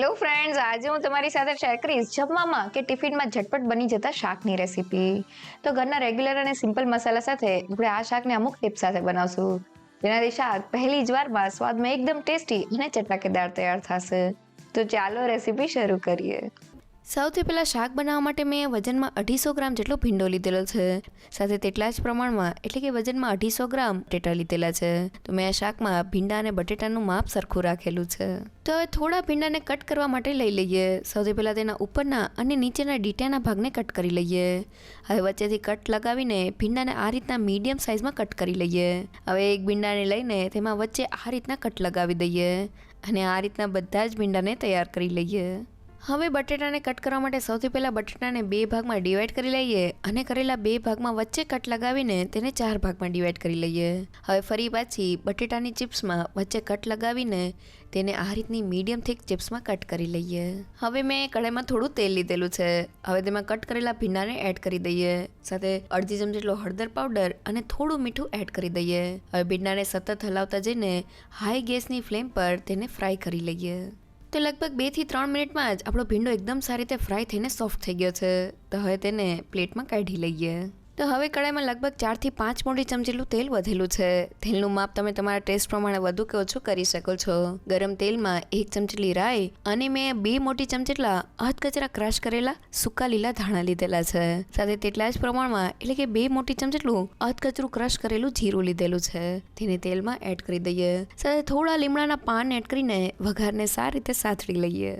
Hello friends, આજે હું તમારી સાથે શેર કરીશ જમવામાં કે ટિફિનમાં ઝટપટ બની જતા શાકની રેસીપી. તો ઘરના રેગ્યુલર અને સિમ્પલ મસાલા સાથે આપણે આ શાકને અમુક ટિપ્સ સાથે બનાવશું, જેનાથી શાક પહેલી જ વારમાં સ્વાદમાં એકદમ ટેસ્ટી અને ચટાકેદાર તૈયાર થશે. તો ચાલો રેસીપી શરૂ કરીએ. સૌથી પહેલાં શાક બનાવવા માટે મેં વજનમાં 250 ગ્રામ જેટલો ભીંડો લીધેલો છે. સાથે તેટલા જ પ્રમાણમાં એટલે કે વજનમાં 250 ગ્રામ બટેટા લીધેલા છે. તો મેં આ શાકમાં ભીંડા અને બટેટાનું માપ સરખું રાખેલું છે. તો હવે થોડા ભીંડાને કટ કરવા માટે લઈ લઈએ. સૌથી પહેલાં તેના ઉપરના અને નીચેના ડીટાના ભાગને કટ કરી લઈએ. હવે વચ્ચેથી કટ લગાવીને ભીંડાને આ રીતના મીડિયમ સાઇઝમાં કટ કરી લઈએ. હવે એક ભીંડાને લઈને તેમાં વચ્ચે આ રીતના કટ લગાવી દઈએ અને આ રીતના બધા જ ભીંડાને તૈયાર કરી લઈએ. હવે બટેટાને કટ કરવા માટે સૌથી પહેલાં બટેટાને 2 ભાગમાં ડિવાઈડ કરી લઈએ અને કરેલા 2 ભાગમાં વચ્ચે કટ લગાવીને તેને 4 ભાગમાં ડિવાઈડ કરી લઈએ. હવે ફરી પાછી બટેટાની ચિપ્સમાં વચ્ચે કટ લગાવીને તેને આ રીતની મીડિયમ થીક ચિપ્સમાં કટ કરી લઈએ. હવે મેં કઢાઈમાં થોડું તેલ લીધેલું છે. હવે તેમાં કટ કરેલા ભીંડાને એડ કરી દઈએ. સાથે અડધી ચમચી જેટલો હળદર પાવડર અને થોડું મીઠું એડ કરી દઈએ. હવે ભીંડાને સતત હલાવતા જઈને હાઈ ગેસની ફ્લેમ પર તેને ફ્રાય કરી લઈએ. તો લગભગ 2 થી 3 મિનિટમાં જ આપણો ભીંડો એકદમ સારી રીતે ફ્રાય થઈને સોફ્ટ થઈ ગયો છે. તો હવે તેને પ્લેટમાં કાઢી લઈએ. તો હવે કઢાઈમાં લગભગ 4 થી 5 મોટી ચમચી જેટલું તેલ વધેલું છે. તેલનું માપ તમે તમારા ટેસ્ટ પ્રમાણે વધુ કે ઓછું કરી શકો છો. ગરમ તેલમાં 1 ચમચી જેટલી રાઈ અને મેં 2 મોટી ચમચી જેટલા અધકચરા ક્રશ કરેલા સૂકા લીલા ધાણા લીધેલા છે. સાથે તેટલા જ પ્રમાણમાં એટલે કે 2 મોટી ચમચી જેટલું અધકચરું ક્રશ કરેલું જીરું લીધેલું છે. તેને તેલમાં એડ કરી દઈએ. સાથે થોડા લીમડાના પાન એડ કરીને વઘારને સારી રીતે સાતળી લઈએ.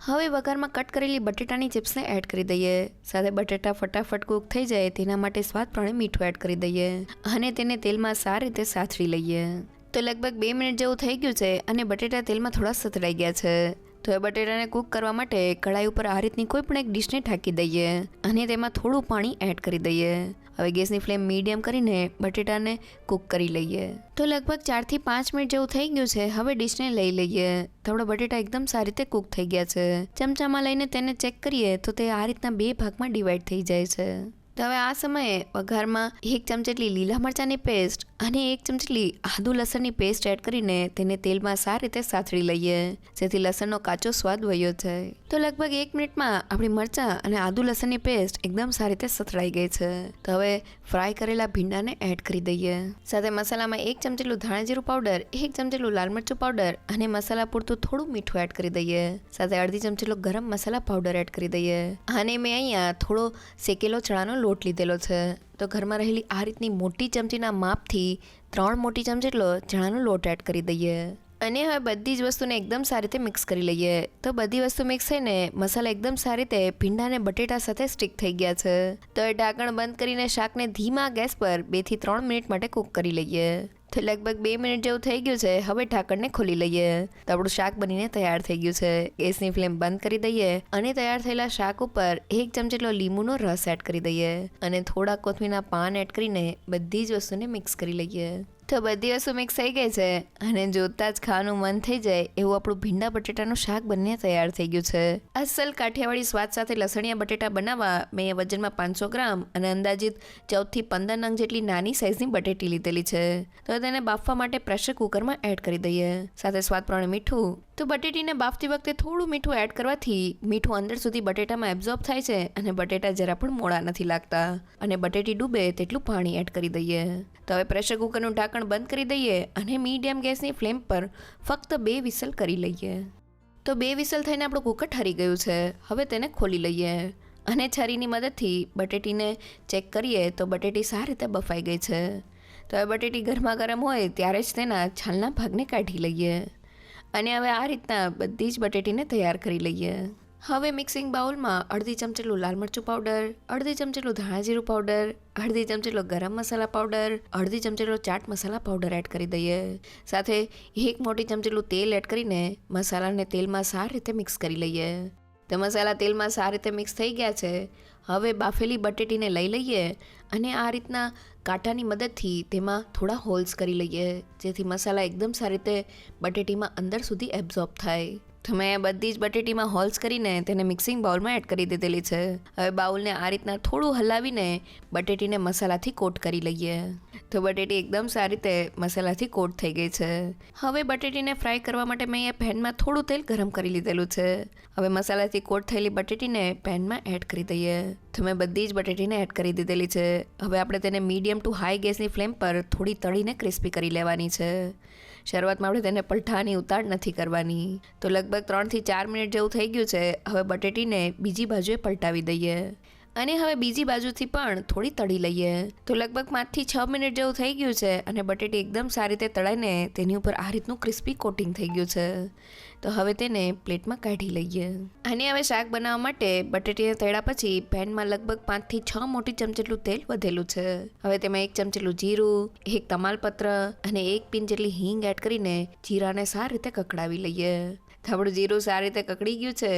હવે વઘારમાં કટ કરેલી બટેટાની ચિપ્સને એડ કરી દઈએ. સાથે બટેટા ફટાફટ કૂક થઈ જાય તેના માટે સ્વાદ પ્રમાણે મીઠું એડ કરી દઈએ અને તેને તેલમાં સારી રીતે સાતળી લઈએ. તો લગભગ 2 મિનિટ જેવું થઈ ગયું છે અને બટેટા તેલમાં થોડા સતળાઈ ગયા છે. તો એ બટેટાને કૂક કરવા માટે કઢાઈ ઉપર આ રીતની કોઈ પણ એક ડીશને ઢાંકી દઈએ અને તેમાં થોડું પાણી એડ કરી દઈએ. હવે ગેસની ફ્લેમ મીડિયમ કરીને બટેટાને કૂક કરી લઈએ. તો લગભગ 4 થી 5 મિનિટ જેવું થઈ ગયું છે. હવે ડીશને લઈ લઈએ. તો આપણા બટેટા એકદમ સારી રીતે કૂક થઈ ગયા છે. ચમચામાં લઈને તેને ચેક કરીએ તો તે આ રીતના 2 ભાગમાં ડિવાઈડ થઈ જાય છે. તો હવે આ સમયે વઘારમાં 1 ચમચી જેટલી લીલા મરચાંની પેસ્ટ અને 1 ચમચી જેટલી આદુ લસણની પેસ્ટ એડ કરીને તેને તેલમાં સારી રીતે સાતળી લઈએ, જેથી લસણનો કાચો સ્વાદ વયો જાય. તો લગભગ 1 મિનિટમાં આપણી મરચાં અને આદુ લસણની પેસ્ટ એકદમ સારી રીતે સતળાઈ ગઈ છે. તો હવે ફ્રાય કરેલા ભીંડાને એડ કરી દઈએ. સાથે મસાલામાં 1 ચમચી જેટલું ધાણા જીરું પાવડર, 1 ચમચી જેટલું લાલ મરચું પાવડર અને મસાલા પૂરતું થોડું મીઠું એડ કરી દઈએ. સાથે અડધી ચમચી જેટલો ગરમ મસાલા પાવડર એડ કરી દઈએ. અને મેં અહીંયા થોડો શેકેલો ચણાનો લોટ લીધેલો છે. તો ઘરમાં રહેલી આ રીતની મોટી ચમચીના માપથી 3 મોટી ચમચી જેટલો ચણાનો લોટ એડ કરી દઈએ. અને હવે બધી જ વસ્તુને એકદમ સારી રીતે મિક્સ કરી લઈએ. તો બધી વસ્તુ મિક્સ થઈને મસાલા એકદમ સારી રીતે ભીંડા અને બટેટા સાથે સ્ટીક થઈ ગયા છે. તો એ ઢાંકણ બંધ કરીને શાકને ધીમા ગેસ પર 2 થી 3 મિનિટ માટે કૂક કરી લઈએ. તો લગભગ 2 મિનિટ જેવું થઈ ગયું છે. હવે ઢાંકણને ખોલી લઈએ. તો આપણું શાક બનીને તૈયાર થઈ ગયું છે. ગેસની ફ્લેમ બંધ કરી દઈએ અને તૈયાર થયેલા શાક ઉપર 1 ચમચી જેટલો લીંબુનો રસ એડ કરી દઈએ અને થોડા કોથમીરના પાન એડ કરીને બધી જ વસ્તુને મિક્સ કરી લઈએ. તો બધી વસ્તુ મિક્સ થઈ ગઈ છે અને જોતાં જ ખાવાનું મન થઈ જાય એવું આપણું ભીંડા બટેટાનું શાક બનીને તૈયાર થઈ ગયું છે. અસલ કાઠિયાવાડી સ્વાદ સાથે લસણિયા બટેટા બનાવવા મેં વજનમાં 500 ગ્રામ અને અંદાજિત 14 થી 15 નંગ જેટલી નાની સાઇઝની બટેટી લીધેલી છે. તો તેને બાફવા માટે પ્રેશર કુકરમાં એડ કરી દઈએ. સાથે સ્વાદ પ્રમાણે મીઠું. તો બટેટીને બાફતી વખતે થોડું મીઠું એડ કરવાથી મીઠું અંદર સુધી બટેટામાં એબ્ઝોર્બ થાય છે અને બટેટા જરા પણ મોડા નથી લાગતા. અને બટેટી ડૂબે તેટલું પાણી એડ કરી દઈએ. તો હવે પ્રેશર કુકરનું ઢાંકણ બંધ કરી દઈએ અને મીડિયમ ગેસની ફ્લેમ પર ફક્ત 2 વિસલ કરી લઈએ. તો 2 વિસલ થઈને આપણું કુકર ઠરી ગયું છે. હવે તેને ખોલી લઈએ અને છરીની મદદથી બટેટીને ચેક કરીએ તો બટેટી સારી રીતે બફાઈ ગઈ છે. તો હવે બટેટી ગરમા ગરમ હોય ત્યારે જ તેના છાલના ભાગને કાઢી લઈએ અને હવે આ રીતના બધી જ બટેટીને તૈયાર કરી લઈએ. હવે મિક્સિંગ બાઉલમાં અડધી ચમચી જેટલું લાલ મરચું પાવડર, અડધી ચમચી જેટલું ધાણા જીરું પાવડર, અડધી ચમચી જેટલો ગરમ મસાલા પાવડર, અડધી ચમચી જેટલો ચાટ મસાલા પાવડર એડ કરી દઈએ. સાથે 1 મોટી ચમચી જેટલું તેલ એડ કરીને મસાલાને તેલમાં સારી રીતે મિક્સ કરી લઈએ. તો મસાલા તેલમાં સારી રીતે મિક્સ થઈ ગયા છે. હવે બાફેલી બટેટીને લઈ લઈએ અને આ રીતના કાંટાની મદદથી તેમાં થોડા હોલ્સ કરી લઈએ, જેથી મસાલા એકદમ સારી રીતે બટેટીમાં અંદર સુધી એબ્ઝોર્બ થાય. તો મેં બધી જ બટેટીમાં હોલ્સ કરીને તેને મિક્સિંગ બાઉલમાં એડ કરી દીધેલી છે. હવે બાઉલને આ રીતના થોડું હલાવીને બટેટીને મસાલાથી કોટ કરી લઈએ. તો બટેટી એકદમ સારી રીતે મસાલાથી કોટ થઈ ગઈ છે. હવે બટેટીને ફ્રાય કરવા માટે મેં અહીંયા પેનમાં થોડું તેલ ગરમ કરી લીધેલું છે. હવે મસાલાથી કોટ થયેલી બટેટીને પેનમાં એડ કરી દઈએ. તો મેં બધી જ બટેટીને એડ કરી દીધેલી છે. હવે આપણે તેને મીડિયમ ટુ હાઈ ગેસની ફ્લેમ પર થોડી તળીને ક્રિસ્પી કરી લેવાની છે. શરૂઆતમાં આપણે તેને પલટાની ઉતાળ નથી કરવાની. તો લગભગ 3 થી 4 મિનિટ જેવું થઈ ગયું છે. હવે બટેટીને બીજી બાજુએ પલટાવી દઈએ અને હવે બીજી બાજુથી પણ થોડી તળી લઈએ. તો લગભગ 5 થી 6 મિનિટ જેવું થઈ ગયું છે અને બટેટી એકદમ સારી રીતે તળાઈને તેની ઉપર આ રીતનું ક્રિસ્પી કોટિંગ થઈ ગયું છે. તો હવે તેને પ્લેટમાં કાઢી લઈએ. અને હવે શાક બનાવવા માટે બટેટીને તળ્યા પછી પેનમાં લગભગ 5 થી 6 મોટી ચમચી જેટલું તેલ વધેલું છે. હવે તેમાં 1 ચમચી જેટલું જીરું, 1 તમાલપત્ર અને 1 પિંચ જેટલી હિંગ એડ કરીને જીરાને સારી રીતે કકડાવી લઈએ. તો આપણું જીરું સારી રીતે કકડી ગયું છે.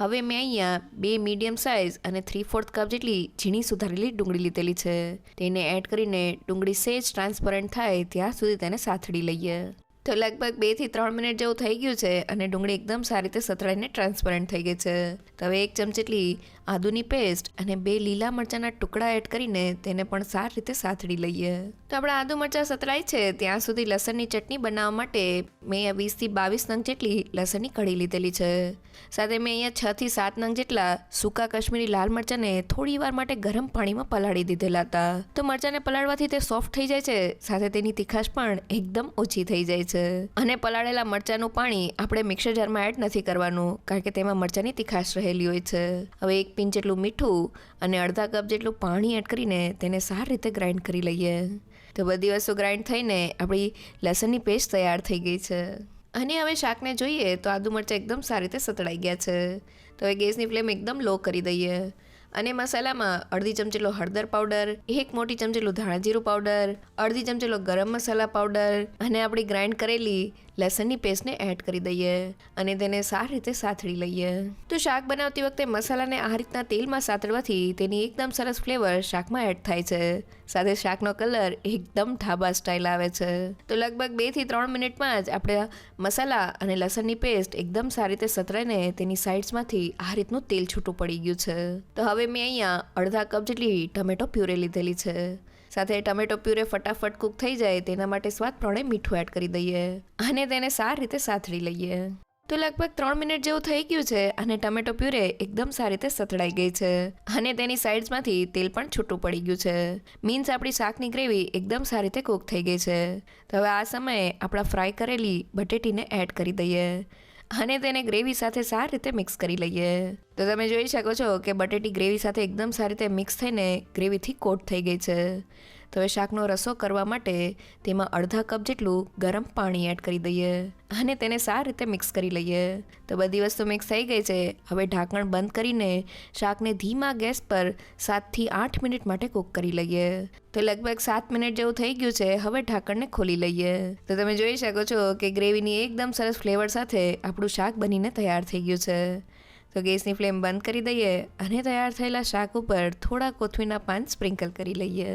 હવે મેં અહીંયા 2 મીડિયમ સાઇઝ અને 3/4 કપ જેટલી ઝીણી સુધારેલી ડુંગળી લીધેલી છે. તેને એડ કરીને ડુંગળી સેજ ટ્રાન્સપરન્ટ થાય ત્યાં સુધી તેને સાતડી લઈએ. તો લગભગ 2 થી 3 મિનિટ જેવું થઈ ગયું છે અને ડુંગળી એકદમ સારી રીતે સતળાઈને ટ્રાન્સપરન્ટ થઈ ગઈ છે. તો હવે 1 ચમચી જેટલી આદુની પેસ્ટ અને 2 લીલા મરચાંના ટુકડા એડ કરીને તેને પણ સારી રીતે સાતડી લઈએ. તો આપણા આદુ મરચાં સતળાય છે ત્યાં સુધી લસણની ચટણી બનાવવા માટે મેં 20 થી 22 નંગ જેટલી લસણની કળી લીધેલી છે. સાથે મેં અહીંયા 6 થી 7 નંગ જેટલા સૂકા કાશ્મીરી લાલ મરચાંને થોડી વાર માટે ગરમ પાણીમાં પલાળી દીધેલા હતા. તો મરચાંને પલાળવાથી તે સોફ્ટ થઈ જાય છે, સાથે તેની તીખાશ પણ એકદમ ઓછી થઈ જાય છે. અને પલાળેલા મરચાંનું પાણી આપણે મિક્સર જારમાં એડ નથી કરવાનું, કારણ કે તેમાં મરચાંની તીખાશ રહેલી હોય છે. હવે 1 પિંચ જેટલું મીઠું અને અડધા કપ જેટલું પાણી એડ કરીને તેને સારી રીતે ગ્રાઇન્ડ કરી લઈએ. તો બધી વસ્તુ ગ્રાઇન્ડ થઈને આપણી લસણની પેસ્ટ તૈયાર થઈ ગઈ છે. અને હવે શાકને જોઈએ તો આદુ મરચાં એકદમ સારી રીતે સતળાઈ ગયા છે. તો હવે ગેસની ફ્લેમ એકદમ લો કરી દઈએ અને મસાલામાં અડધી ચમચી જેટલો હળદર પાવડર, 1 મોટી ચમચી જેટલું ધાણા જીરું પાવડર, અડધી ચમચી જેટલો ગરમ મસાલા પાવડર અને આપણી ગ્રાઇન્ડ કરેલી લસણની પેસ્ટને એડ કરી દઈએ અને તેને સારી રીતે સાતળી લઈએ. તો શાક બનાવતી વખતે મસાલાને આ રીતના તેલમાં સાતળવાથી તેની એકદમ સરસ ફ્લેવર શાકમાં એડ થાય છે. સાથે શાકનો કલર એકદમ ઢાબા સ્ટાઇલ આવે છે. તો લગભગ 2 થી 3 મિનિટમાં જ આપણે મસાલા અને લસણની પેસ્ટ એકદમ સારી રીતે સતરાઈને તેની સાઇડ્સમાંથી આ રીતનું તેલ છૂટું પડી ગયું છે. તો હવે મેં અહીંયા અડધા કપ જેટલી ટમેટો પ્યુરે લીધેલી છે. સાથે ટમેટો પ્યુરે ફટાફટ કૂક થઈ જાય તેના માટે સ્વાદ પ્રમાણે મીઠું એડ કરી દઈએ અને તેને સારી રીતે સાતળી લઈએ. તો લગભગ 3 મિનિટ જેવું થઈ ગયું છે અને ટમેટો પ્યુરે એકદમ સારી રીતે સતળાઈ ગઈ છે અને તેની સાઇડ્સમાંથી તેલ પણ છૂટું પડી ગયું છે. મીન્સ આપણી શાકની ગ્રેવી એકદમ સારી રીતે કૂક થઈ ગઈ છે. તો હવે આ સમયે આપણા ફ્રાય કરેલી બટેટીને એડ કરી દઈએ અને તેને ગ્રેવી સાથે સારી રીતે મિક્સ કરી લઈએ. તો તમે જોઈ શકો છો કે બટેટી ગ્રેવી સાથે એકદમ સારી રીતે મિક્સ થઈને ગ્રેવીથી કોટ થઈ ગઈ છે. તો હવે શાકનો રસો કરવા માટે તેમાં અડધા કપ જેટલું ગરમ પાણી એડ કરી દઈએ અને તેને સારી રીતે મિક્સ કરી લઈએ. તો બધી વસ્તુ મિક્સ થઈ ગઈ છે. હવે ઢાંકણ બંધ કરીને શાકને ધીમા ગેસ પર 7 થી 8 મિનિટ માટે કૂક કરી લઈએ. તો લગભગ 7 મિનિટ જેવું થઈ ગયું છે. હવે ઢાંકણને ખોલી લઈએ. તો તમે જોઈ શકો છો કે ગ્રેવીની એકદમ સરસ ફ્લેવર સાથે આપણું શાક બનીને તૈયાર થઈ ગયું છે. તો ગેસની ફ્લેમ બંધ કરી દઈએ અને તૈયાર થયેલા શાક ઉપર થોડા કોથમીરના પાન સ્પ્રિંકલ કરી લઈએ.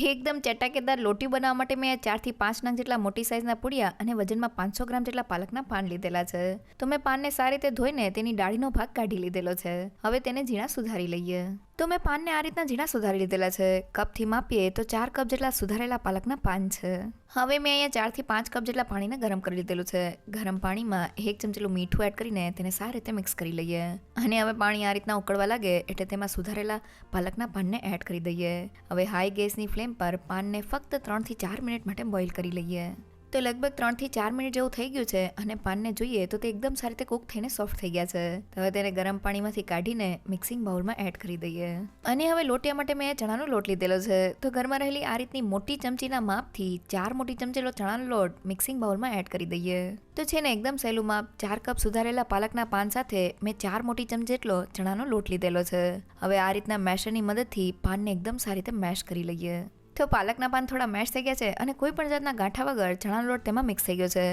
એકદમ ચટાકેદાર લોટી બનાવવા માટે મેં 4 થી 5 નંગ જેટલા મોટી સાઇઝના પૂડિયા અને વજનમાં 500 ગ્રામ જેટલા પાલકના પાન લીધેલા છે. તો મેં પાનને સારી રીતે ધોઈને તેની ડાળીનો ભાગ કાઢી લીધેલો છે. હવે તેને ઝીણા સુધારી લઈએ. તો મેં પાનને આ રીતના ઝીણા સુધારી લીધેલા છે. કપથી માપીએ તો 4 કપ જેટલા સુધારેલા પાલકના પાન છે. હવે મેં અહીંયા 4 થી 5 કપ જેટલા પાણીને ગરમ કરી લીધેલું છે. ગરમ પાણીમાં 1 ચમચી જેટલું મીઠું એડ કરીને તેને સારી રીતે મિક્સ કરી લઈએ અને હવે પાણી આ રીતના ઉકળવા લાગે એટલે તેમાં સુધારેલા પાલકના પાનને એડ કરી દઈએ. હવે હાઈ ગેસની ફ્લેમ પર પાનને ફક્ત 3 થી 4 મિનિટ માટે બોઇલ કરી લઈએ. તો લગભગ 3 થી 4 મિનિટ જેવું થઈ ગયું છે અને પાનને જોઈએ તો તે એકદમ સારી રીતે કૂક થઈને સોફ્ટ થઈ ગયા છે. તો હવે તેને ગરમ પાણીમાંથી કાઢીને મિક્સિંગ બાઉલમાં એડ કરી દઈએ અને હવે લોટિયા માટે મેં ચણાનો લોટ લીધેલો છે. તો ઘરમાં રહેલી આ રીતની મોટી ચમચીના માપથી 4 મોટી ચમચી જેટલો ચણાનો લોટ મિક્સિંગ બાઉલમાં એડ કરી દઈએ. તો છે ને એકદમ સહેલું માપ 4 કપ સુધારેલા પાલકના પાન સાથે મેં 4 મોટી ચમચી જેટલો ચણાનો લોટ લીધેલો છે. હવે આ રીતના મેશરની મદદથી પાનને એકદમ સારી રીતે મેશ કરી લઈએ. તો પાલકના પાન થોડા મેશ થઈ ગયા છે અને કોઈ પણ જાતના ગાંઠા વગર ચણાનો લોટ તેમાં મિક્સ થઈ ગયો છે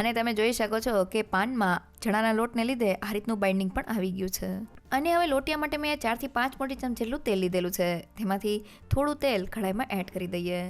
અને તમે જોઈ શકો છો કે પાનમાં ચણાના લોટને લીધે આ રીતનું બાઇન્ડિંગ પણ આવી ગયું છે. અને હવે લોટિયા માટે મેં 4 થી 5 મોટી ચમચી જેટલું તેલ લીધેલું છે. તેમાંથી થોડું તેલ કઢાઈમાં એડ કરી દઈએ.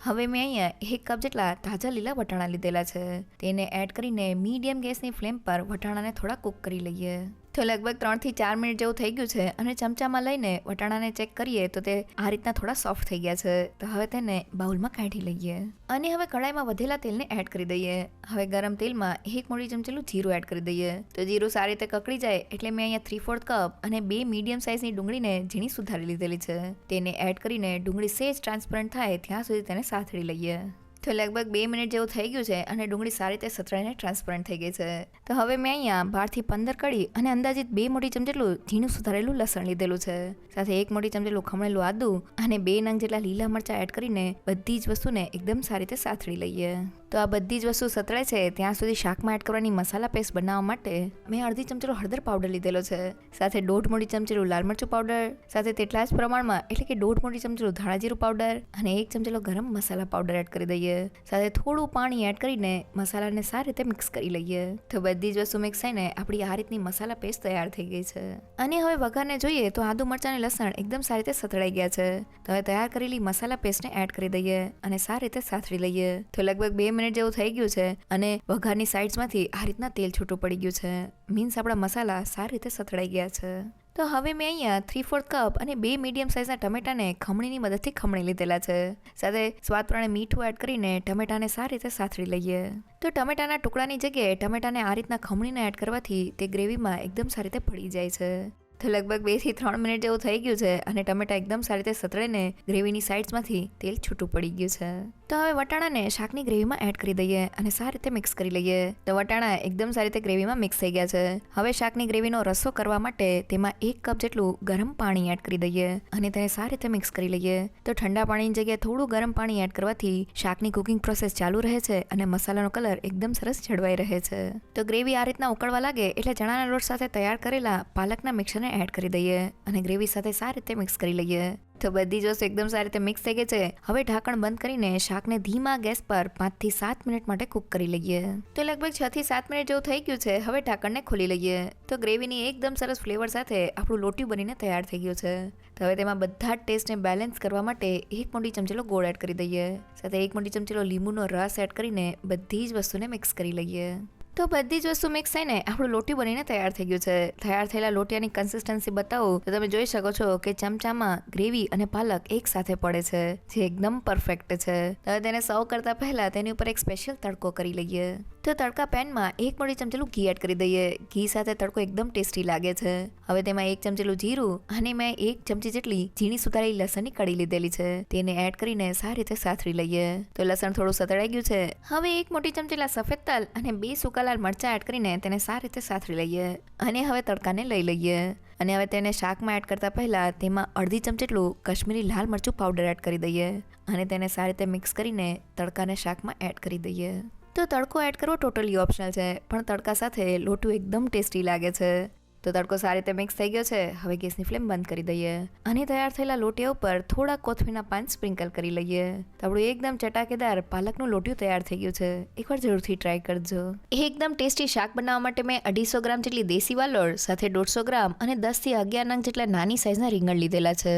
હવે મેં અહીંયા 1 કપ જેટલા તાજા લીલા વટાણા લીધેલા છે. તેને એડ કરીને મીડિયમ ગેસની ફ્લેમ પર વટાણાને થોડા કૂક કરી લઈએ. તો લગભગ 3 થી 4 મિનિટ જેવું થઈ ગયું છે અને ચમચામાં લઈને વટાણાને ચેક કરીએ તો તે આ રીતના થોડા સોફ્ટ થઈ ગયા છે. તો હવે તેને બાઉલમાં કાઢી લઈએ અને હવે કડાઈમાં વધેલા તેલને એડ કરી દઈએ. હવે ગરમ તેલમાં 1 મોટી ચમચીલું જીરું એડ કરી દઈએ. તો જીરું સારી રીતે કકડી જાય એટલે મેં અહીંયા 3/4 કપ અને 2 મીડિયમ સાઇઝની ડુંગળીને ઝીણી સુધારી લીધેલી છે. તેને એડ કરીને ડુંગળી સેજ ટ્રાન્સપરન્ટ થાય ત્યાં સુધી તેને સાતળી લઈએ. તો લગભગ 2 મિનિટ જેવું થઈ ગયું છે અને ડુંગળી સારી રીતે સતરાઈને ટ્રાન્સપરન્ટ થઈ ગઈ છે. તો હવે મેં અહીંયા 12 થી 15 કળી અને અંદાજિત 2 મોટી ચમચી જેટલું ઝીણું સુધારેલું લસણ લીધેલું છે. સાથે 1 મોટી ચમચી જેટલું ખમણેલું આદું અને 2 નંગ જેટલા લીલા મરચાં એડ કરીને બધી જ વસ્તુને એકદમ સારી રીતે સાતળી લઈએ. તો આ બધી જ વસ્તુ સતળાય છે ત્યાં સુધી શાકમાં એડ કરવાની મસાલા પેસ્ટ બનાવવા માટે મેં અડધી ચમચીનો હળદર પાવડર લીધેલો છે. સાથે 1.5 મોટી ચમચીનું લાલ મરચું પાવડર, સાથે તેટલા જ પ્રમાણમાં એટલે કે 1.5 મોટી ચમચીનું ધાણા જીરું પાવડર અને 1 ચમચીનો ગરમ મસાલા પાવડર એડ કરી દઈએ. સાથે થોડું પાણી એડ કરીને મસાલાને સારી રીતે મિક્સ કરી લઈએ. તો બધી જ વસ્તુ મિક્સ થઈને આપણી આ રીતની મસાલા પેસ્ટ તૈયાર થઈ ગઈ છે. અને હવે વઘારને જોઈએ તો આદુ મરચાં અને લસણ એકદમ સારી રીતે સતળાઈ ગયા છે. તો હવે તૈયાર કરેલી મસાલા પેસ્ટને એડ કરી દઈએ અને સારી રીતે સાતળી લઈએ. તો લગભગ 2 મિનિટ જેવું થઈ ગયું છે અને વઘારની સાઇડ્સમાંથી આ રીતના તેલ છૂટું પડી ગયું છે. મીન્સ આપણા મસાલા સારી રીતે સતળાઈ ગયા છે. તો હવે મેં અહીંયા 3/4 કપ અને 2 મીડિયમ સાઇઝના ટમેટાને ખમણીની મદદથી ખમણી લીધેલા છે. સાથે સ્વાદ પ્રમાણે મીઠું એડ કરીને ટમેટાને સારી રીતે સાતળી લઈએ. તો ટમેટાના ટુકડાની જગ્યાએ ટમેટાને આ રીતના ખમણીને એડ કરવાથી તે ગ્રેવીમાં એકદમ સારી રીતે ભળી જાય છે. તો લગભગ 2 થી 3 મિનિટ જેવું થઈ ગયું છે અને ટમેટા એકદમ સારી રીતે સતળાઈને ગ્રેવીની સાઇડ્સમાંથી તેલ છૂટું પડી ગયું છે. તો હવે વટાણાને શાકની ગ્રેવીમાં એડ કરી દઈએ અને સારી રીતે મિક્સ કરી લઈએ. તો વટાણા એકદમ સારી રીતે ગ્રેવીમાં મિક્સ થઈ ગયા છે. હવે શાકની ગ્રેવીનો રસો કરવા માટે તેમાં 1 કપ જેટલું ગરમ પાણી એડ કરી દઈએ અને તેને સારી રીતે મિક્સ કરી લઈએ. તો ઠંડા પાણીની જગ્યાએ થોડું ગરમ પાણી એડ કરવાથી શાકની કુકિંગ પ્રોસેસ ચાલુ રહે છે અને મસાલાનો કલર એકદમ સરસ જળવાઈ રહે છે. તો ગ્રેવી આ રીતના ઉકળવા લાગે એટલે ચણાના લોટ સાથે તૈયાર કરેલા પાલકના મિક્સરને એડ કરી દઈએ અને ગ્રેવી સાથે સારી રીતે મિક્સ કરી લઈએ. તો બધી જ વસ્તુ એકદમ સારી રીતે મિક્સ થઈ ગઈ છે. હવે ઢાંકણ બંધ કરીને શાકને ધીમા ગેસ પર 5 થી 7 મિનિટ માટે કુક કરી લઈએ. તો લગભગ 6 થી 7 મિનિટ જેવું થઈ ગયું છે. હવે ઢાંકણને ખોલી લઈએ. તો ગ્રેવીની એકદમ સરસ ફ્લેવર સાથે આપણું લોટી બનીને તૈયાર થઈ ગયું છે. તો હવે તેમાં બધા જ ટેસ્ટને બેલેન્સ કરવા માટે 1 મોટી ચમચીલો ગોળ એડ કરી દઈએ. સાથે 1 મોટી ચમચીલો લીંબુનો રસ એડ કરીને બધી જ વસ્તુને મિક્સ કરી લઈએ. તો બધી જ વસ્તુ મિક્સ થઈને આપણું લોટી બનીને તૈયાર થઈ ગયું છે. તૈયાર થયેલા લોટિયાની કન્સિસ્ટન્સી બતાવું તો તમે જોઈ શકો છો કે ચમચામાં ગ્રેવી અને પાલક એક સાથે પડે છે, જે એકદમ પરફેક્ટ છે. હવે તેને સર્વ કરતા પહેલા તેની ઉપર એક સ્પેશિયલ તડકો કરી લઈએ. તો તડકા પેનમાં 1 મોટી ચમચીલું ઘી એડ કરી દઈએ. ઘી સાથે તડકો એકદમ ટેસ્ટી લાગે છે. હવે તેમાં 1 ચમચીલું જીરું અને મેં 1 ચમચી જેટલી ઝીણી સુધારેલી લસણની કળી લીધેલી છે. તેને એડ કરીને સારી રીતે સાતળી લઈએ. તો લસણ થોડું સતળાઈ ગયું છે. હવે 1 મોટી ચમચીલા સફેદ તલ અને 2 સૂકા લાલ મરચાં એડ કરીને તેને સારી રીતે સાતળી લઈએ અને હવે તડકાને લઈ લઈએ. અને હવે તેને શાકમાં એડ કરતા પહેલા તેમાં અડધી ચમચી જેટલું કશ્મીરી લાલ મરચું પાવડર એડ કરી દઈએ અને તેને સારી રીતે મિક્સ કરીને તડકાને શાકમાં એડ કરી દઈએ. તો તડકો એડ કરવો ટોટલી ઓપ્શનલ છે, પણ તડકા સાથે લોટું એકદમ ટેસ્ટી લાગે છે. તો તડકો સારી રીતે મિક્સ થઈ ગયો છે. હવે ગેસની ફ્લેમ બંધ કરી દઈએ અને તૈયાર થયેલા લોટિયા ઉપર થોડા કોથમીરના પાન સ્પ્રિંકલ કરી લઈએ. તો આપણું એકદમ ચટાકેદાર પાલકનું લોટિયું તૈયાર થઈ ગયું છે. એકવાર જરૂરથી ટ્રાય કરજો. એકદમ ટેસ્ટી શાક બનાવવા માટે મેં 250 ગ્રામ જેટલી દેશી વાલોળ સાથે 150 ગ્રામ અને 10 થી 11 નંગ જેટલા નાની સાઇઝના રીંગણ લીધેલા છે.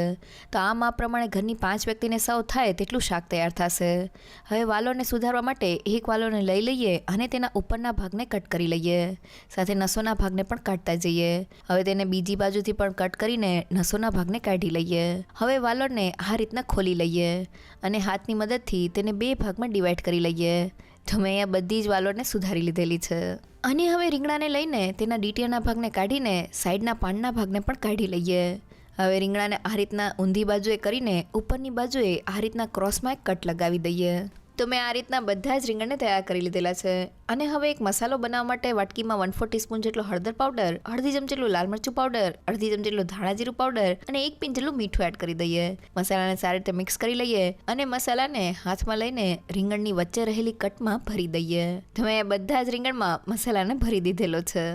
તો આ માપ પ્રમાણે ઘરની 5 વ્યક્તિને સર્વ થાય તેટલું શાક તૈયાર થશે. હવે વાલોળને સુધારવા માટે એક વાલોળને લઈ લઈએ અને તેના ઉપરના ભાગને કટ કરી લઈએ. સાથે નસોના ભાગને પણ કાઢતા જઈએ. હવે તેને બીજી બાજુથી પણ કટ કરીને નસોના ભાગને કાઢી લઈએ. હવે વાલોળને આ રીતના ખોલી લઈએ અને હાથની મદદથી તેને 2 ભાગમાં ડિવાઈડ કરી લઈએ. તો મેં અહીંયા બધી જ વાલોળને સુધારી લીધેલી છે. અને હવે રીંગણાને લઈને તેના ડીટીયાના ભાગને કાઢીને સાઈડના પાનના ભાગને પણ કાઢી લઈએ. હવે રીંગણાને આ રીતના ઊંધી બાજુએ કરીને ઉપરની બાજુએ આ રીતના ક્રોસમાં એક કટ લગાવી દઈએ. તો મેં આ રીતના બધા જ રીંગણને તૈયાર કરી લીધેલા છે. અને હવે એક મસાલો બનાવવા માટે વાટકીમાં 1/4 ટીસ્પૂન જેટલો હળદર પાવડર, અડધી ચમચી જેટલું લાલ મરચું પાવડર, અડધી ચમચી જેટલું ધાણા જીરું પાવડર અને 1 પિંચ જેટલું મીઠું એડ કરી દઈએ. મસાલાને સારી રીતે મિક્સ કરી લઈએ અને મસાલાને હાથમાં લઈને રીંગણની વચ્ચે રહેલી કટમાં ભરી દઈએ. તો મેં બધા જ રીંગણમાં મસાલાને ભરી દીધેલો છે.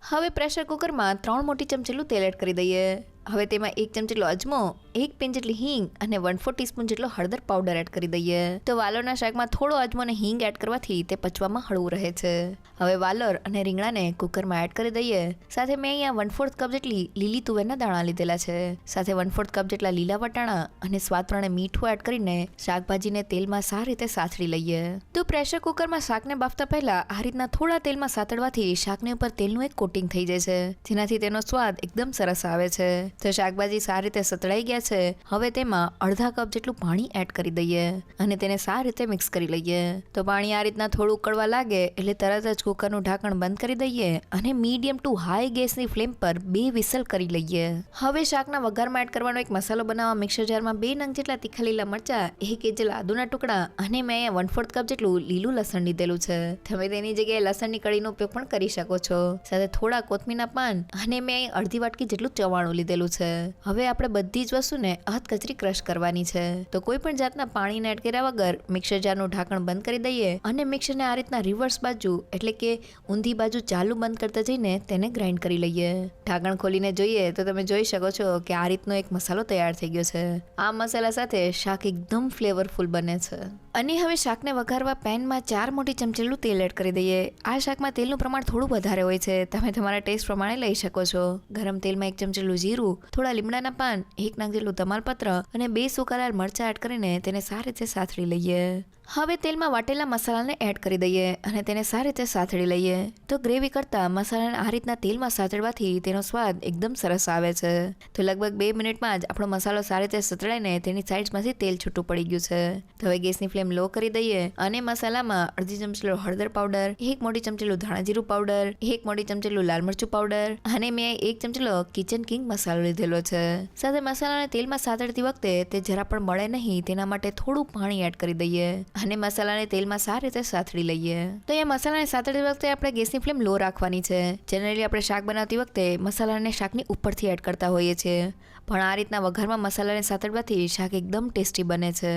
હવે પ્રેશર કુકરમાં 3 મોટી ચમચીલું તેલ એડ કરી દઈએ. હવે તેમાં 1 ચમચી જેટલો અજમો, 1 પિંચ જેટલી હિંગ અને 1/4 ટીસ્પૂન જેટલો હળદર પાવડર એડ કરી દઈએ. તો વાલોરના શાકમાં થોડો અજમો અને હિંગ એડ કરવાથી તે પચવામાં હળવું રહે છે. હવે વાલોર અને રીંગણાને કુકરમાં એડ કરી દઈએ. સાથે મેં અહીંયા 1/4 કપ જેટલી લીલી તુવેરના દાણા લીધેલા છે. સાથે 1/4 કપ જેટલા લીલા વટાણા અને સ્વાદ પ્રમાણે મીઠું એડ કરીને શાકભાજીને તેલમાં સારી રીતે સાતળી લઈએ. તો પ્રેશર કુકરમાં શાકને બાફતા પહેલા આ રીતના થોડા તેલમાં સાતળવાથી શાકની ઉપર તેલનું એક કોટિંગ થઈ જાય છે, જેનાથી તેનો સ્વાદ એકદમ સરસ આવે છે. તો શાકભાજી સારી રીતે સતળાઈ ગયા છે. હવે તેમાં અડધા કપ જેટલું પાણી એડ કરી દઈએ અને તેને સારી રીતે મિક્સ કરી લઈએ. તો પાણી આ રીતના થોડું ઉકળવા લાગે એટલે તરત જ કુકરનું ઢાંકણ બંધ કરી દઈએ અને મીડિયમ ટુ હાઈ ગેસની ફ્લેમ પર 2 વિસલ કરી લઈએ. હવે શાકના વઘારમાં એડ કરવાનો એક મસાલો બનાવવા મિક્સર જારમાં 2 નંગ જેટલા તીખા લીલા મરચા, 1 ઇંચ જેટલા આદુના ટુકડા અને મેં અહીંયા 1/4 કપ જેટલું લીલું લસણ લીધેલું છે. તમે તેની જગ્યાએ લસણની કળીનો ઉપયોગ પણ કરી શકો છો. સાથે થોડા કોથમીરના પાન અને મેં અહીં અડધી વાટકી જેટલું ચવાણું લીધેલું છે. હવે આપણે બધી જ વસ્તુને અધકચરી ક્રશ કરવાની છે. તો કોઈ પણ જાતના પાણીને એડ કર્યા વગર મિક્સર જારનું ઢાંકણ બંધ કરી દઈએ અને મિક્સરને આ રીતના રિવર્સ બાજુ એટલે કે ઊંધી બાજુ ચાલુ બંધ કરતા જઈને તેને ગ્રાઇન્ડ કરી લઈએ. ઢાંકણ ખોલીને જોઈએ તો તમે જોઈ શકો છો કે આ રીતનો એક મસાલો તૈયાર થઈ ગયો છે. આ મસાલા સાથે શાક એકદમ ફ્લેવરફુલ બને છે. અને હવે શાકને વઘારવા પેનમાં 4 મોટી ચમચી જેટલું તેલ એડ કરી દઈએ. આ શાકમાં તેલનું પ્રમાણ થોડું વધારે હોય છે, તમે તમારા ટેસ્ટ પ્રમાણે લઈ શકો છો. ગરમ તેલમાં 1 ચમચી જેટલું જીરું, થોડા લીમડાના પાન, 1 નંગ જેટલું તમાલપત્ર અને 2 સૂકા લાલ મરચાં એડ કરીને તેને સારી રીતે સાતળી લઈએ. હવે તેલમાં વાટેલા મસાલાને એડ કરી દઈએ અને તેને સારી રીતે સાતળી લઈએ. તો ગ્રેવી કરતાં મસાલાને આ રીતના તેલમાં સાતળવાથી તેનો સ્વાદ એકદમ સરસ આવે છે. તો લગભગ 2 મિનિટમાં જ આપણો મસાલો સારી રીતે સતળાઈને તેની સાઈડ્સમાંથી તેલ છૂટું પડી ગયું છે. તો હવે ગેસની ફ્લેમ લો કરી દઈએ અને મસાલામાં અડધી ચમચી જેટલો હળદર પાવડર, 1 મોટી ચમચી જેટલું ધાણા જીરું પાવડર, 1 મોટી ચમચી જેટલું લાલ મરચું પાવડર અને મેં 1 ચમચી જેટલો કિચન કિંગ મસાલો લીધેલો છે. સાથે મસાલાને તેલમાં સાતળતી વખતે તે જરા પણ મળે નહીં તેના માટે થોડું પાણી એડ કરી દઈએ અને મસાલાને તેલમાં સારી રીતે સાતળી લઈએ. તો અહીંયા મસાલાને સાતળતી વખતે આપણે ગેસની ફ્લેમ લો રાખવાની છે. જનરલી આપણે શાક બનાવતી વખતે મસાલાને શાકની ઉપરથી એડ કરતા હોઈએ છીએ, પણ આ રીતના વઘારમાં મસાલાને સાતળવાથી શાક એકદમ ટેસ્ટી બને છે.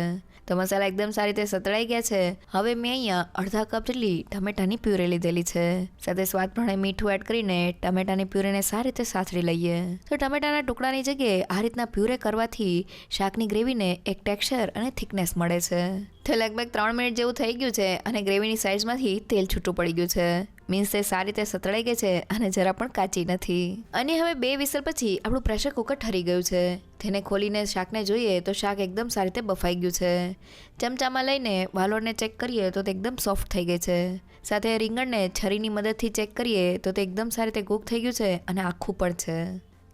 તો મસાલા એકદમ સારી રીતે સતળાઈ ગયા છે. હવે મેં અહીંયા અડધા કપ જેટલી ટમેટાની પ્યુરે લીધેલી છે. સાથે સ્વાદ પ્રમાણે મીઠું એડ કરીને ટમેટાની પ્યુરેને સારી રીતે સાતળી લઈએ. તો ટમેટાના ટુકડાની જગ્યાએ આ રીતના પ્યુરે કરવાથી શાકની ગ્રેવીને એક ટેક્સચર અને થિકનેસ મળે છે. તો લગભગ 3 મિનિટ જેવું થઈ ગયું છે અને ગ્રેવીની સાઈડમાંથી તેલ છૂટું પડી ગયું છે. મીન્સ તે સારી રીતે સતળાઈ ગઈ છે અને જરા પણ કાચી નથી. અને હવે 2 વિસલ પછી આપણું પ્રેશર કુકર ઠરી ગયું છે. તેને ખોલીને શાકને જોઈએ તો શાક એકદમ સારી રીતે બફાઈ ગયું છે. ચમચામાં લઈને વાલોરને ચેક કરીએ તો તે એકદમ સોફ્ટ થઈ ગઈ છે. સાથે રીંગણને છરીની મદદથી ચેક કરીએ તો તે એકદમ સારી રીતે કૂક થઈ ગયું છે અને આખું પણ છે.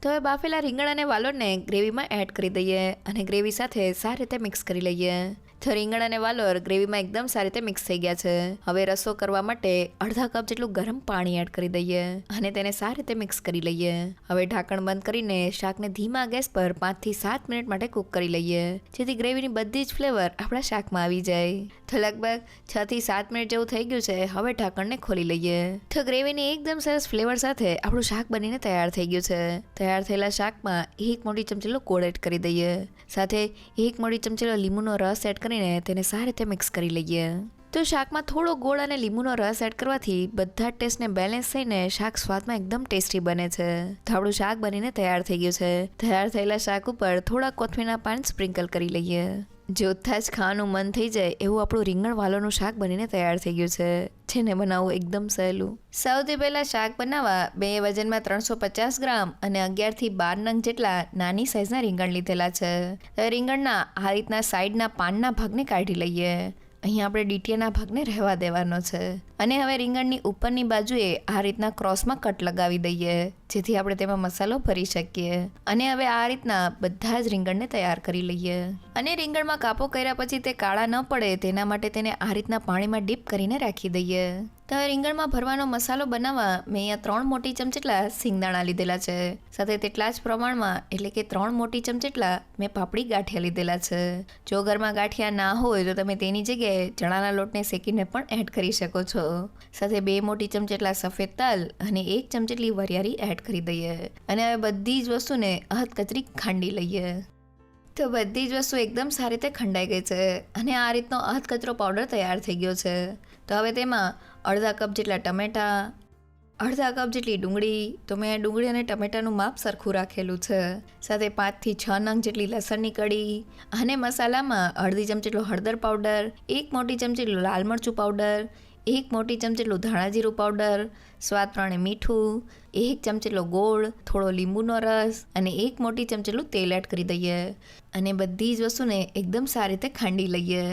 તો હવે બાફેલા રીંગણ અને વાલોરને ગ્રેવીમાં એડ કરી દઈએ અને ગ્રેવી સાથે સારી રીતે મિક્સ કરી લઈએ. તો રીંગણ અને વાલોર ગ્રેવીમાં એકદમ સારી રીતે મિક્સ થઈ ગયા છે. હવે રસો કરવા માટે અડધા કપ જેટલું ગરમ પાણી એડ કરી દઈએ અને તેને સારી રીતે મિક્સ કરી લઈએ. હવે ઢાંકણ બંધ કરીને શાકને ધીમા ગેસ પર 5 થી 7 મિનિટ માટે કૂક કરી લઈએ, જેથી ગ્રેવીની બધી જ ફ્લેવર આપણા શાકમાં આવી જાય. તો લગભગ 6 થી 7 મિનિટ જેવું થઈ ગયું છે. હવે ઢાંકણને ખોલી લઈએ. તો ગ્રેવીની એકદમ સરસ ફ્લેવર સાથે આપણું શાક બનીને તૈયાર થઈ ગયું છે. તૈયાર થયેલા શાકમાં 1 મોટી ચમચી જેટલો ગોળ એડ કરી દઈએ. સાથે 1 મોટી ચમચી જેટલો લીંબુનો રસ એડ કરીને તેને સારી રીતે મિક્સ કરી લઈએ. તો શાકમાં થોડો ગોળ અને લીંબુનો રસ એડ કરવાથી બધા ટેસ્ટને બેલેન્સ થઈને શાક સ્વાદમાં એકદમ ટેસ્ટી બને છે. તો આપણું શાક બનીને તૈયાર થઈ ગયું છે. તૈયાર થયેલા શાક ઉપર થોડા કોથમીરના પાન સ્પ્રિંકલ કરી લઈએ. જોતાં જ ખાવાનું મન થઈ જાય એવું આપણું રીંગણ વાલોરનું શાક બનીને તૈયાર થઈ ગયું છે, જેને બનાવવું એકદમ સહેલું. સૌથી પહેલાં શાક બનાવવા બે વજનમાં 350 ગ્રામ અને 11 થી 12 નંગ જેટલા નાની સાઇઝના રીંગણ લીધેલા છે. રીંગણના આ રીતના સાઈડના પાનના ભાગને કાઢી લઈએ. અહીંયા આપણે ડીટીયાના ભાગને રહેવા દેવાનો છે. અને હવે રીંગણની ઉપરની બાજુએ આ રીતના ક્રોસમાં કટ લગાવી દઈએ, જેથી આપણે તેમાં મસાલો ભરી શકીએ. અને હવે આ રીતના બધા જ રીંગણને તૈયાર કરી લઈએ. અને રીંગણમાં કાપો કર્યા પછી તે કાળા ન પડે તેના માટે તેને આ રીતના પાણીમાં ડીપ કરીને રાખી દઈએ. તો રીંગણમાં ભરવાનો મસાલો બનાવવા મેં અહીંયા 3 મોટી ચમચી જેટલા સિંગદાણા લીધેલા છે. સાથે તેટલા જ પ્રમાણમાં એટલે કે 3 મોટી ચમચી જેટલા મેં પાપડી ગાંઠિયા લીધેલા છે. જો ઘરમાં ગાંઠિયા ના હોય તો તમે તેની જગ્યાએ ચણાના લોટને શેકીને પણ એડ કરી શકો છો. સાથે 2 મોટી ચમચી જેટલા સફેદ તલ અને 1 ચમચી જેટલી વરિયાળી એડ કરી દઈએ. અને હવે બધી જ વસ્તુને અધકચરી ખાંડી લઈએ. તો બધી જ વસ્તુ એકદમ સારી રીતે ખંડાઈ ગઈ છે અને આ રીતનો અધકચરો પાવડર તૈયાર થઈ ગયો છે. તો હવે તેમાં અડધા કપ જેટલા ટમેટાં, અડધા કપ જેટલી ડુંગળી, તો મેં ડુંગળી અને ટમેટાનું માપ સરખું રાખેલું છે. સાથે 5 થી 6 નંગ જેટલી લસણની કળી. અને મસાલામાં અડધી ચમચી જેટલો હળદર પાવડર, 1 મોટી ચમચી જેટલું લાલ મરચું પાવડર, 1 મોટી ચમચી જેટલું ધાણા જીરું પાવડર, સ્વાદ પ્રમાણે મીઠું, 1 ચમચી જેટલો ગોળ, થોડો લીંબુનો રસ અને 1 મોટી ચમચી જેટલું તેલ એડ કરી દઈએ. અને બધી જ વસ્તુને એકદમ સારી રીતે ખાંડી લઈએ.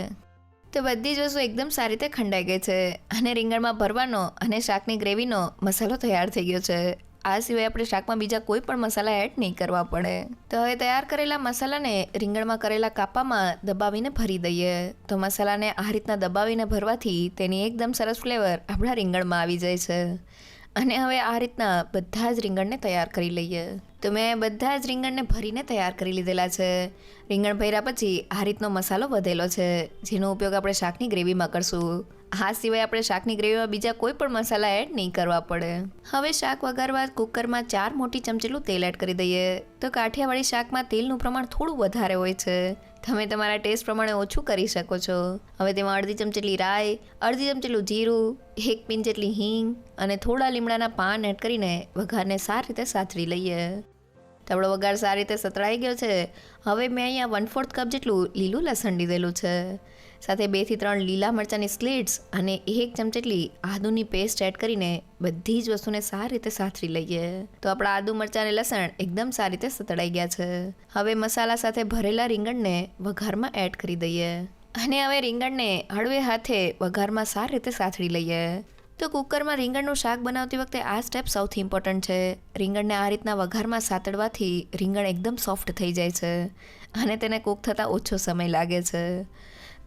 તો બધી જ વસ્તુ એકદમ સારી રીતે ખંડાઈ ગઈ છે અને રીંગણમાં ભરવાનો અને શાકની ગ્રેવીનો મસાલો તૈયાર થઈ ગયો છે. આ સિવાય આપણે શાકમાં બીજા કોઈ પણ મસાલા એડ નહીં કરવા પડે. તો હવે તૈયાર કરેલા મસાલાને રીંગણમાં કરેલા કાપામાં દબાવીને ભરી દઈએ. તો મસાલાને આ રીતના દબાવીને ભરવાથી તેની એકદમ સરસ ફ્લેવર આપણા રીંગણમાં આવી જાય છે. અને હવે આ રીતના બધા જ રીંગણને તૈયાર કરી લઈએ. તો મેં બધા જ રીંગણને ભરીને તૈયાર કરી લીધેલા છે. રીંગણ ભર્યા પછી આ રીતનો મસાલો વધેલો છે, જેનો ઉપયોગ આપણે શાકની ગ્રેવીમાં કરશું. આ સિવાય આપણે શાકની ગ્રેવીમાં બીજા કોઈ પણ મસાલા એડ નહીં કરવા પડે. હવે શાક વઘારવા કુકરમાં 4 મોટી ચમચી જેટલું તેલ એડ કરી દઈએ. તો કાઠિયાવાડી શાકમાં તેલનું પ્રમાણ થોડું વધારે હોય છે. તમે તમારા ટેસ્ટ પ્રમાણે ઓછું કરી શકો છો. હવે તેમાં અડધી ચમચી જેટલી રાઈ, અડધી ચમચી જેટલું જીરું, 1 પિંચ જેટલી હિંગ અને થોડા લીમડાના પાન એડ કરીને વઘારને સારી રીતે સાતળી લઈએ. તો આપણો વઘાર સારી રીતે સતળાઈ ગયો છે. હવે મેં અહીંયા 1/4 કપ જેટલું લીલું લસણ લીધેલું છે. સાથે 2 થી 3 લીલા મરચાંની સ્લિટ્સ અને 1 ચમચી જેટલી આદુની પેસ્ટ એડ કરીને બધી જ વસ્તુને સારી રીતે સાતળી લઈએ. તો આપણા આદુ મરચાં અને લસણ એકદમ સારી રીતે સતળાઈ ગયા છે. હવે મસાલા સાથે ભરેલા રીંગણને વઘારમાં એડ કરી દઈએ. અને હવે રીંગણને હળવે હાથે વઘારમાં સારી રીતે સાતળી લઈએ. તો કુકરમાં રીંગણનું શાક બનાવતી વખતે આ સ્ટેપ સૌથી ઇમ્પોર્ટન્ટ છે. રીંગણને આ રીતના વઘારમાં સાતળવાથી રીંગણ એકદમ સોફ્ટ થઈ જાય છે અને તેને કૂક થતાં ઓછો સમય લાગે છે.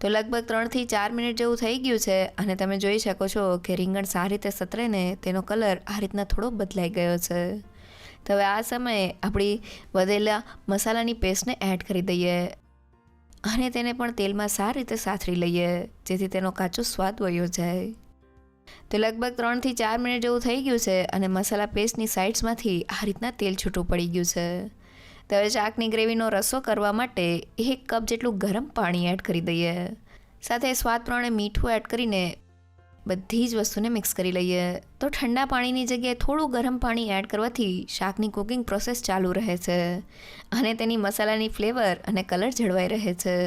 તો લગભગ 3 થી 4 મિનિટ જેવું થઈ ગયું છે અને તમે જોઈ શકો છો કે રીંગણ સારી રીતે સતળીને તેનો કલર આ રીતના થોડો બદલાઈ ગયો છે. તો હવે આ સમયે આપણી વધેલા મસાલાની પેસ્ટને એડ કરી દઈએ અને તેને પણ તેલમાં સારી રીતે સાતળી લઈએ, જેથી તેનો કાચો સ્વાદ વયો જાય. તો લગભગ 3 થી 4 મિનિટ જેવું થઈ ગયું છે અને મસાલા પેસ્ટની સાઇડ્સમાંથી આ રીતના તેલ છૂટું પડી ગયું છે. તો હવે શાકની ગ્રેવીનો રસો કરવા માટે 1 કપ જેટલું ગરમ પાણી એડ કરી દઈએ. સાથે સ્વાદ પ્રમાણે મીઠું એડ કરીને બધી જ વસ્તુને મિક્સ કરી લઈએ. તો ઠંડા પાણીની જગ્યાએ થોડું ગરમ પાણી એડ કરવાથી શાકની કુકિંગ પ્રોસેસ ચાલુ રહે છે અને તેની મસાલાની ફ્લેવર અને કલર જળવાઈ રહે છે.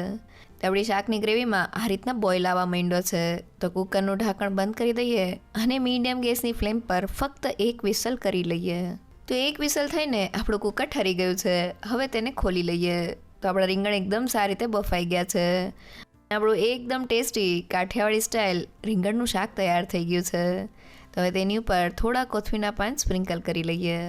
તો આપણી શાકની ગ્રેવીમાં આ રીતના બોઇલ આવવા માંડ્યો છે. તો કુકરનું ઢાંકણ બંધ કરી દઈએ અને મીડિયમ ગેસની ફ્લેમ પર ફક્ત 1 વિસલ કરી લઈએ. તો 1 વિસલ થઈને આપણું કુકર ઠરી ગયું છે. હવે તેને ખોલી લઈએ. તો આપણા રીંગણ એકદમ સારી રીતે બફાઈ ગયા છે. આપણું એકદમ ટેસ્ટી કાઠિયાવાડી સ્ટાઇલ રીંગણનું શાક તૈયાર થઈ ગયું છે. તો હવે તેની ઉપર થોડા કોથમીરના પાન સ્પ્રિંકલ કરી લઈએ.